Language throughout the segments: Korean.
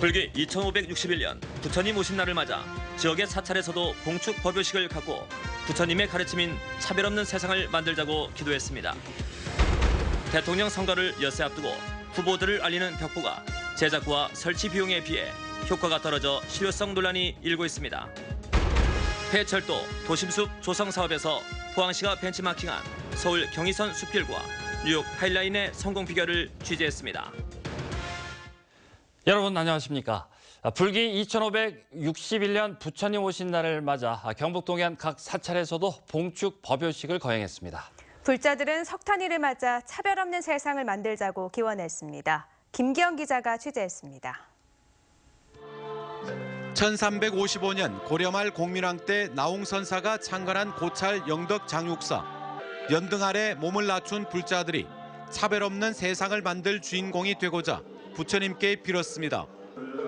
불기 2561년 부처님 오신 날을 맞아 지역의 사찰에서도 봉축 법요식을 갖고 부처님의 가르침인 차별 없는 세상을 만들자고 기도했습니다. 대통령 선거를 엿새 앞두고 후보들을 알리는 벽보가 제작과 설치 비용에 비해 효과가 떨어져 실효성 논란이 일고 있습니다. 폐철도 도심숲 조성 사업에서 포항시가 벤치마킹한 서울 경의선 숲길과 뉴욕 하이라인의 성공 비결을 취재했습니다. 여러분 안녕하십니까. 불기 2561년 부처님 오신 날을 맞아 경북 동해안 각 사찰에서도 봉축 법요식을 거행했습니다. 불자들은 석탄일을 맞아 차별 없는 세상을 만들자고 기원했습니다. 김기영 기자가 취재했습니다. 1355년 고려말 공민왕 때 나홍선사가 창건한 고찰 영덕 장육사. 연등 아래 몸을 낮춘 불자들이 차별 없는 세상을 만들 주인공이 되고자 부처님께 빌었습니다.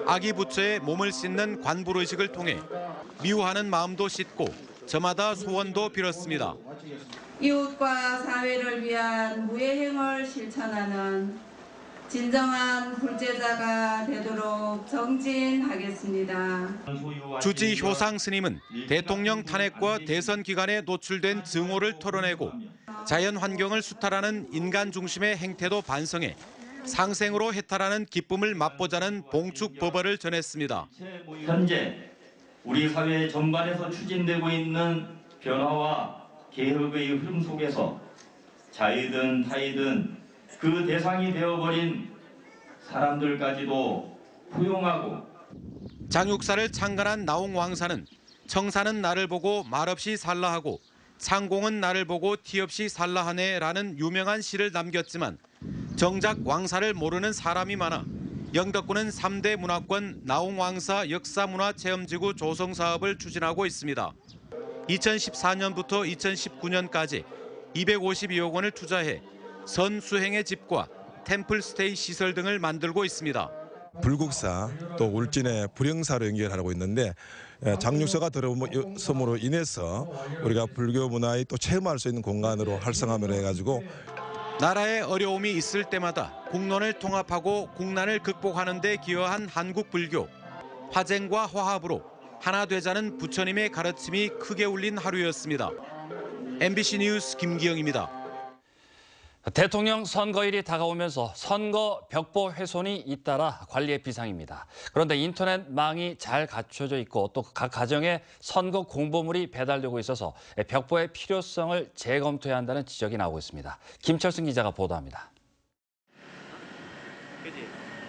아기 부처의 몸을 씻는 관불의식을 통해 미워하는 마음도 씻고 저마다 소원도 빌었습니다. 이웃과 사회를 위한 무예행을 실천하는 진정한 불제자가 되도록 정진하겠습니다. 주지 효상 스님은 대통령 탄핵과 대선 기간에 노출된 증오를 털어내고 자연 환경을 수탈하는 인간 중심의 행태도 반성해 상생으로 해탈하는 기쁨을 맛보자는 봉축 법어를 전했습니다. 현재 우리 사회 전반에서 추진되고 있는 변화와 개혁의 흐름 속에서 자이든 타이든 그 대상이 되어버린 사람들까지도 포용하고 장육사를 창건한 나홍왕사는 청사는 나를 보고 말없이 살라 하고 창공은 나를 보고 티없이 살라 하네라는 유명한 시를 남겼지만 정작 왕사를 모르는 사람이 많아 영덕군은 3대 문화권 나홍왕사 역사문화체험지구 조성 사업을 추진하고 있습니다. 2014년부터 2019년까지 252억 원을 투자해 선수행의 집과 템플스테이 시설 등을 만들고 있습니다. 불국사 또 울진의 불영사로 연결하고 있는데 장육사가 들어섬으로 인해서 우리가 불교 문화에 또 체험할 수 있는 공간으로 활성화를 해가지고 나라에 어려움이 있을 때마다 국론을 통합하고 국난을 극복하는 데 기여한 한국 불교. 화쟁과 화합으로 하나 되자는 부처님의 가르침이 크게 울린 하루였습니다. MBC 뉴스 김기영입니다. 대통령 선거일이 다가오면서 선거 벽보 훼손이 잇따라 관리의 비상입니다. 그런데 인터넷망이 잘 갖춰져 있고 또 각 가정에 선거 공보물이 배달되고 있어서 벽보의 필요성을 재검토해야 한다는 지적이 나오고 있습니다. 김철승 기자가 보도합니다.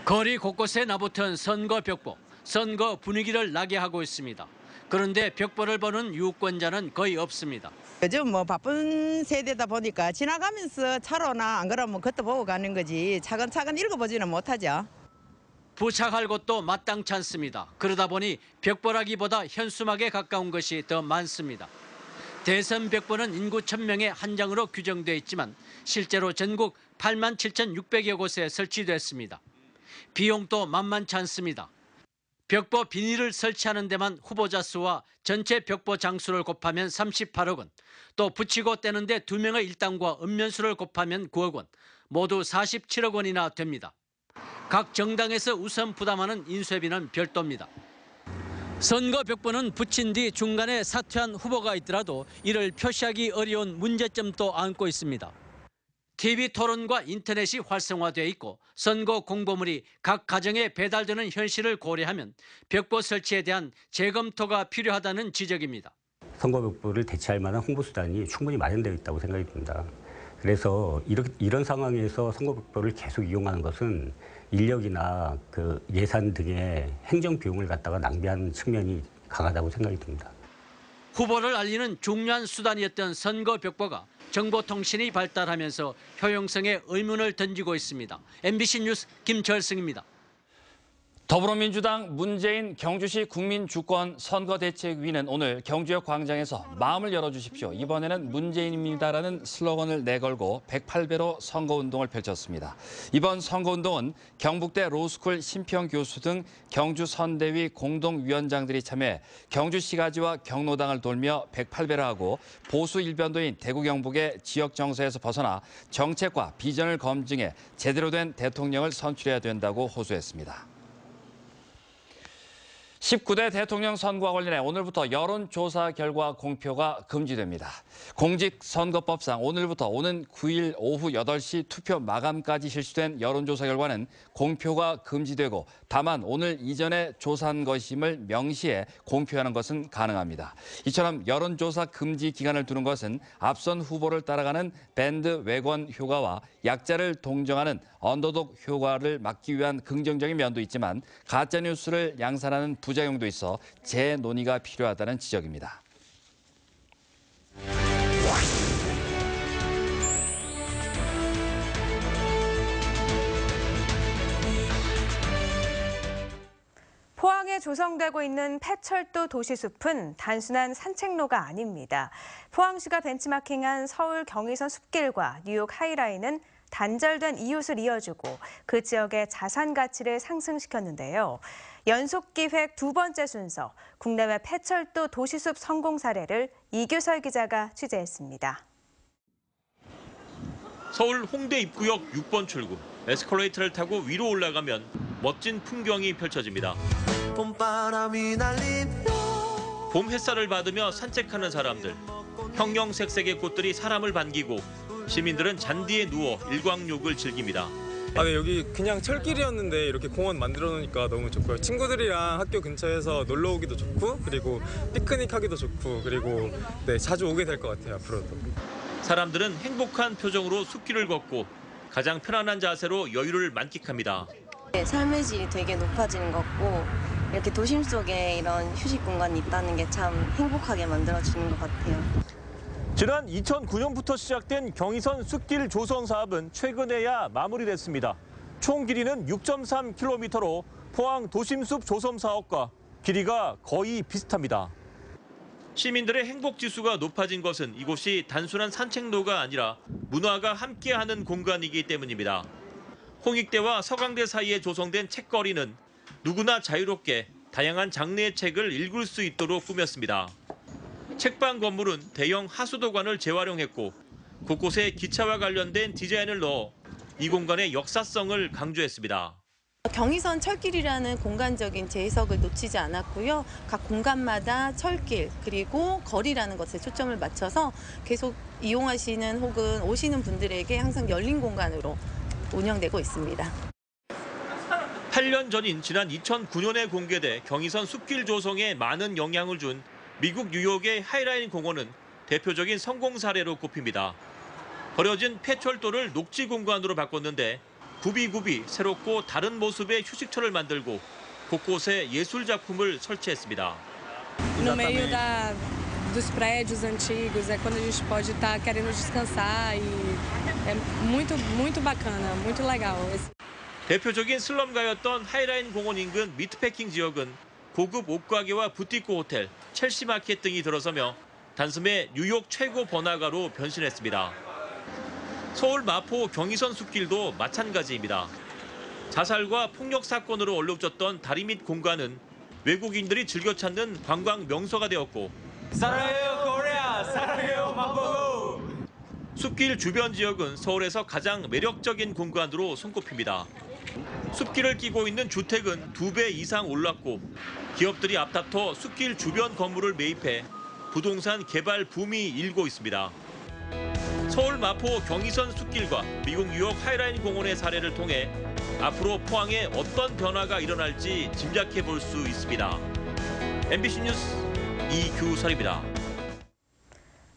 거리 곳곳에 나붙은 선거 벽보, 선거 분위기를 나게 하고 있습니다. 그런데 벽보를 보는 유권자는 거의 없습니다. 요즘 바쁜 세대다 보니까 지나가면서 차로나 안 그러면 그것도 보고 가는 거지 차근차근 읽어보지는 못하죠. 부착할 곳도 마땅치 않습니다. 그러다 보니 벽보라기보다 현수막에 가까운 것이 더 많습니다. 대선 벽보는 인구 1000명에 한 장으로 규정돼 있지만 실제로 전국 87,600여 곳에 설치됐습니다. 비용도 만만치 않습니다. 벽보 비닐을 설치하는 데만 후보자 수와 전체 벽보 장수를 곱하면 38억 원, 또 붙이고 떼는데 2명의 일당과 읍면수를 곱하면 9억 원, 모두 47억 원이나 됩니다. 각 정당에서 우선 부담하는 인쇄비는 별도입니다. 선거 벽보는 붙인 뒤 중간에 사퇴한 후보가 있더라도 이를 표시하기 어려운 문제점도 안고 있습니다. TV 토론과 인터넷이 활성화되어 있고 선거 공보물이 각 가정에 배달되는 현실을 고려하면 벽보 설치에 대한 재검토가 필요하다는 지적입니다. 선거 벽보를 대체할 만한 홍보 수단이 충분히 마련되어 있다고 생각이 듭니다. 그래서 이런 상황에서 선거 벽보를 계속 이용하는 것은 인력이나 예산 등의 행정 비용을 갖다가 낭비하는 측면이 강하다고 생각이 듭니다. 후보를 알리는 중요한 수단이었던 선거 벽보가 정보통신이 발달하면서 효용성에 의문을 던지고 있습니다. MBC 뉴스 김철승입니다. 더불어민주당 문재인 경주시 국민주권 선거대책위는 오늘 경주역 광장에서 마음을 열어주십시오. 이번에는 문재인입니다라는 슬로건을 내걸고 108배로 선거운동을 펼쳤습니다. 이번 선거운동은 경북대 로스쿨 심평 교수 등 경주선대위 공동위원장들이 참여해 경주시가지와 경로당을 돌며 108배를 하고 보수 일변도인 대구 경북의 지역 정서에서 벗어나 정책과 비전을 검증해 제대로 된 대통령을 선출해야 된다고 호소했습니다. 19대 대통령 선거와 관련해 오늘부터 여론조사 결과 공표가 금지됩니다. 공직선거법상 오늘부터 오는 9일 오후 8시 투표 마감까지 실시된 여론조사 결과는 공표가 금지되고 다만 오늘 이전에 조사한 것임을 명시해 공표하는 것은 가능합니다. 이처럼 여론조사 금지 기간을 두는 것은 앞선 후보를 따라가는 밴드 외권 효과와 약자를 동정하는 언더독 효과를 막기 위한 긍정적인 면도 있지만 가짜뉴스를 양산하는 부작용도 있어 재논의가 필요하다는 지적입니다. 포항에 조성되고 있는 폐철도 도시숲은 단순한 산책로가 아닙니다. 포항시가 bench마킹한 서울 경의선 숲길과 뉴욕 하이라인은 단절된 이웃을 이어주고 그 지역의 자산 가치를 상승시켰는데요. 연속 기획 두 번째 순서, 국내외 폐철도 도시숲 성공 사례를 이규설 기자가 취재했습니다. 서울 홍대 입구역 6번 출구. 에스컬레이터를 타고 위로 올라가면 멋진 풍경이 펼쳐집니다. 봄 햇살을 받으며 산책하는 사람들. 형형색색의 꽃들이 사람을 반기고 시민들은 잔디에 누워 일광욕을 즐깁니다. 네, 여기 그냥 철길이었는데 이렇게 공원 만들어 놓으니까 너무 좋고요. 친구들이랑 학교 근처에서 놀러 오기도 좋고 그리고 피크닉 하기도 좋고 그리고 자주 오게 될 것 같아요, 앞으로도. 사람들은 행복한 표정으로 숲길을 걷고 가장 편안한 자세로 여유를 만끽합니다. 삶의 질이 되게 높아지는 것 같고 이렇게 도심 속에 이런 휴식 공간이 있다는 게 참 행복하게 만들어주는 것 같아요. 지난 2009년부터 시작된 경의선 숲길 조성 사업은 최근에야 마무리됐습니다. 총 길이는 6.3km로 포항 도심숲 조성 사업과 길이가 거의 비슷합니다. 시민들의 행복 지수가 높아진 것은 이곳이 단순한 산책로가 아니라 문화가 함께하는 공간이기 때문입니다. 홍익대와 서강대 사이에 조성된 책거리는 누구나 자유롭게 다양한 장르의 책을 읽을 수 있도록 꾸몄습니다. 책방 건물은 대형 하수도관을 재활용했고 곳곳에 기차와 관련된 디자인을 넣어 이 공간의 역사성을 강조했습니다. 경의선 철길이라는 공간적인 재해석을 놓치지 않았고요. 각 공간마다 철길 그리고 거리라는 것에 초점을 맞춰서 계속 이용하시는 혹은 오시는 분들에게 항상 열린 공간으로 운영되고 있습니다. 8년 전인 지난 2009년에 공개돼 경의선 숲길 조성에 많은 영향을 준 미국 뉴욕의 하이라인 공원은 대표적인 성공 사례로 꼽힙니다. 버려진 폐철도를 녹지 공간으로 바꿨는데 굽이굽이 새롭고 다른 모습의 휴식처를 만들고 곳곳에 예술 작품을 설치했습니다. No meio dos prédios antigos é quando a gente pode estar querendo descansar e é muito bacana, muito legal. 대표적인 슬럼가였던 하이라인 공원 인근 미트패킹 지역은 고급 옷가게와 부티크 호텔, 첼시 마켓 등이 들어서며 단숨에 뉴욕 최고 번화가로 변신했습니다. 서울 마포 경의선 숲길도 마찬가지입니다. 자살과 폭력 사건으로 얼룩졌던 다리 밑 공간은 외국인들이 즐겨 찾는 관광 명소가 되었고 사랑해요 코리아, 사랑해요 마포! 숲길 주변 지역은 서울에서 가장 매력적인 공간으로 손꼽힙니다. 숲길을 끼고 있는 주택은 2배 이상 올랐고 기업들이 앞다퉈 숲길 주변 건물을 매입해 부동산 개발 붐이 일고 있습니다. 서울 마포 경의선 숲길과 미국 뉴욕 하이라인 공원의 사례를 통해 앞으로 포항에 어떤 변화가 일어날지 짐작해 볼 수 있습니다. MBC 뉴스 이규설입니다.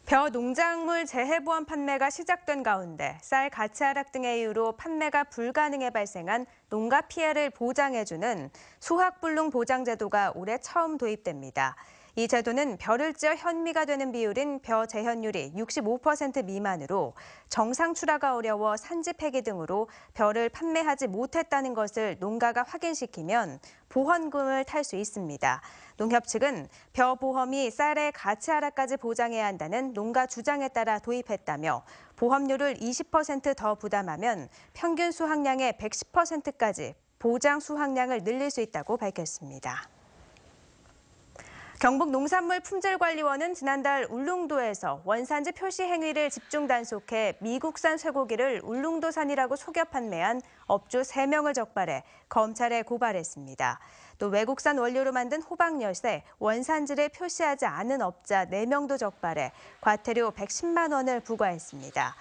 벼 농작물 재해보험 판매가 시작된 가운데 쌀 가치 하락 등의 이유로 판매가 불가능해 발생한 농가 피해를 보장해주는 수확불능 보장제도가 올해 처음 도입됩니다. 이 제도는 벼를 찌어 현미가 되는 비율인 벼 재현율이 65% 미만으로 정상 출하가 어려워 산지 폐기 등으로 벼를 판매하지 못했다는 것을 농가가 확인시키면 보험금을 탈 수 있습니다. 농협 측은 벼 보험이 쌀의 가치 하락까지 보장해야 한다는 농가 주장에 따라 도입했다며 보험료를 20% 더 부담하면 평균 수확량의 110%까지 보장 수확량을 늘릴 수 있다고 밝혔습니다. 경북 농산물품질관리원은 지난달 울릉도에서 원산지 표시 행위를 집중 단속해 미국산 쇠고기를 울릉도산이라고 속여 판매한 업주 3명을 적발해 검찰에 고발했습니다. 또 외국산 원료로 만든 호박엿에 원산지를 표시하지 않은 업자 4명도 적발해 과태료 110만 원을 부과했습니다.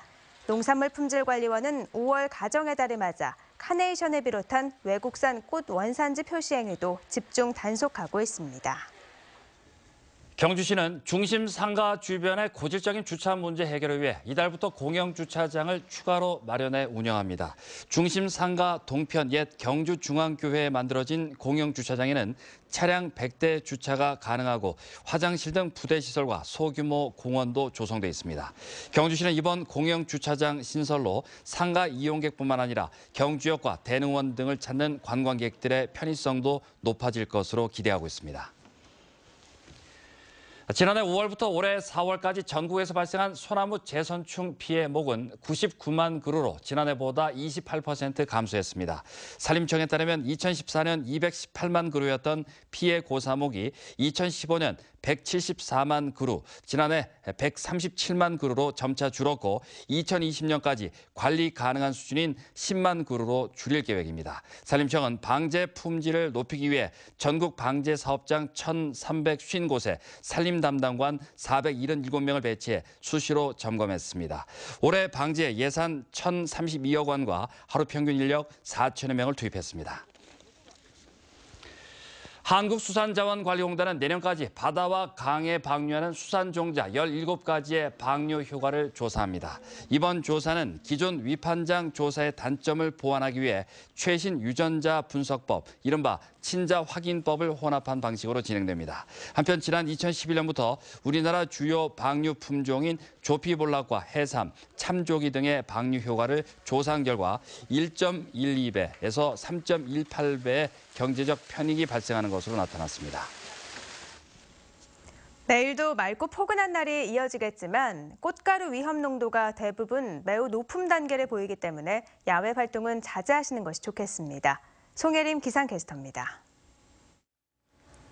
농산물품질관리원은 5월 가정의 달을 맞아 카네이션을 비롯한 외국산 꽃 원산지 표시 행위도 집중 단속하고 있습니다. 경주시는 중심 상가 주변의 고질적인 주차 문제 해결을 위해 이달부터 공영 주차장을 추가로 마련해 운영합니다. 중심 상가 동편 옛 경주중앙교회에 만들어진 공영 주차장에는 차량 100대 주차가 가능하고 화장실 등 부대 시설과 소규모 공원도 조성돼 있습니다. 경주시는 이번 공영 주차장 신설로 상가 이용객뿐만 아니라 경주역과 대릉원 등을 찾는 관광객들의 편의성도 높아질 것으로 기대하고 있습니다. 지난해 5월부터 올해 4월까지 전국에서 발생한 소나무 재선충 피해 목은 99만 그루로 지난해보다 28% 감소했습니다. 산림청에 따르면 2014년 218만 그루였던 피해 고사목이 2015년 174만 그루, 지난해 137만 그루로 점차 줄었고 2020년까지 관리 가능한 수준인 10만 그루로 줄일 계획입니다. 산림청은 방제 품질을 높이기 위해 전국 방제 사업장 1,350곳에 산림 담당관 477명을 배치해 수시로 점검했습니다. 올해 방제 예산 1,032억 원과 하루 평균 인력 4천여 명을 투입했습니다. 한국수산자원관리공단은 내년까지 바다와 강에 방류하는 수산종자 17가지의 방류 효과를 조사합니다. 이번 조사는 기존 위판장 조사의 단점을 보완하기 위해 최신 유전자 분석법, 이른바 친자 확인법을 혼합한 방식으로 진행됩니다. 한편 지난 2011년부터 우리나라 주요 방류 품종인 조피볼락과 해삼, 참조기 등의 방류 효과를 조사한 결과 1.12배에서 3.18배의 경제적 편익이 발생하는 것으로 나타났습니다. 내일도 맑고 포근한 날이 이어지겠지만 꽃가루 위험 농도가 대부분 매우 높은 단계를 보이기 때문에 야외 활동은 자제하시는 것이 좋겠습니다. 송혜림 기상캐스터입니다.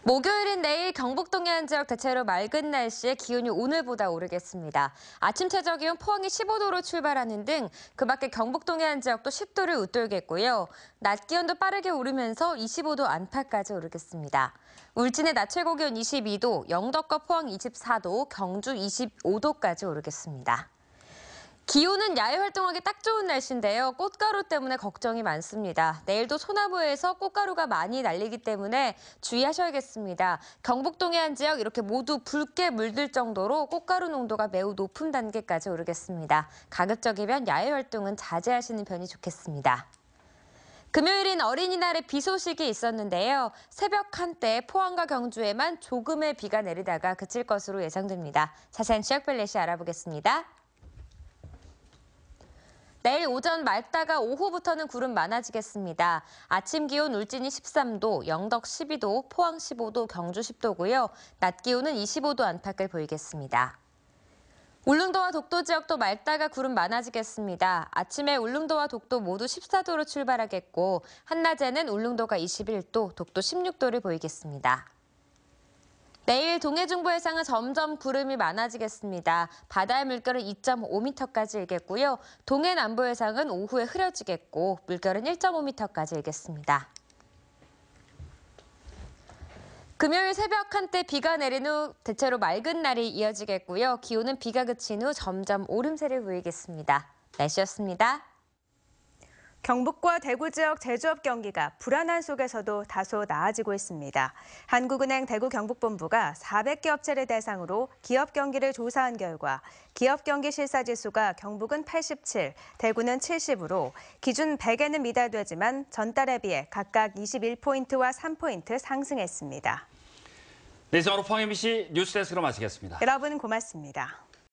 목요일인 내일 경북 동해안 지역 대체로 맑은 날씨에 기온이 오늘보다 오르겠습니다. 아침 최저 기온 포항이 15도로 출발하는 등 그 밖에 경북 동해안 지역도 10도를 웃돌겠고요. 낮 기온도 빠르게 오르면서 25도 안팎까지 오르겠습니다. 울진의 낮 최고 기온 22도, 영덕과 포항 24도, 경주 25도까지 오르겠습니다. 기온은 야외 활동하기 딱 좋은 날씨인데요. 꽃가루 때문에 걱정이 많습니다. 내일도 소나무에서 꽃가루가 많이 날리기 때문에 주의하셔야겠습니다. 경북 동해안 지역 이렇게 모두 붉게 물들 정도로 꽃가루 농도가 매우 높은 단계까지 오르겠습니다. 가급적이면 야외 활동은 자제하시는 편이 좋겠습니다. 금요일인 어린이날에 비 소식이 있었는데요. 새벽 한때 포항과 경주에만 조금의 비가 내리다가 그칠 것으로 예상됩니다. 자세한 지역 벨렛이 알아보겠습니다. 내일 오전 맑다가 오후부터는 구름 많아지겠습니다. 아침 기온 울진이 13도, 영덕 12도, 포항 15도, 경주 10도고요. 낮 기온은 25도 안팎을 보이겠습니다. 울릉도와 독도 지역도 맑다가 구름 많아지겠습니다. 아침에 울릉도와 독도 모두 14도로 출발하겠고 한낮에는 울릉도가 21도, 독도 16도를 보이겠습니다. 내일 동해 중부 해상은 점점 구름이 많아지겠습니다. 바다의 물결은 2.5m까지 일겠고요. 동해 남부 해상은 오후에 흐려지겠고 물결은 1.5m까지 일겠습니다. 금요일 새벽 한때 비가 내린 후 대체로 맑은 날이 이어지겠고요. 기온은 비가 그친 후 점점 오름세를 보이겠습니다. 날씨였습니다. 경북과 대구 지역 제조업 경기가 불안한 속에서도 다소 나아지고 있습니다. 한국은행 대구 경북본부가 400개 업체를 대상으로 기업 경기를 조사한 결과 기업 경기 실사지수가 경북은 87, 대구는 70으로 기준 100에는 미달되지만 전달에 비해 각각 21포인트와 3포인트 상승했습니다. 네, 이상으로 포항 MBC 뉴스데스크로 마치겠습니다. 여러분 고맙습니다.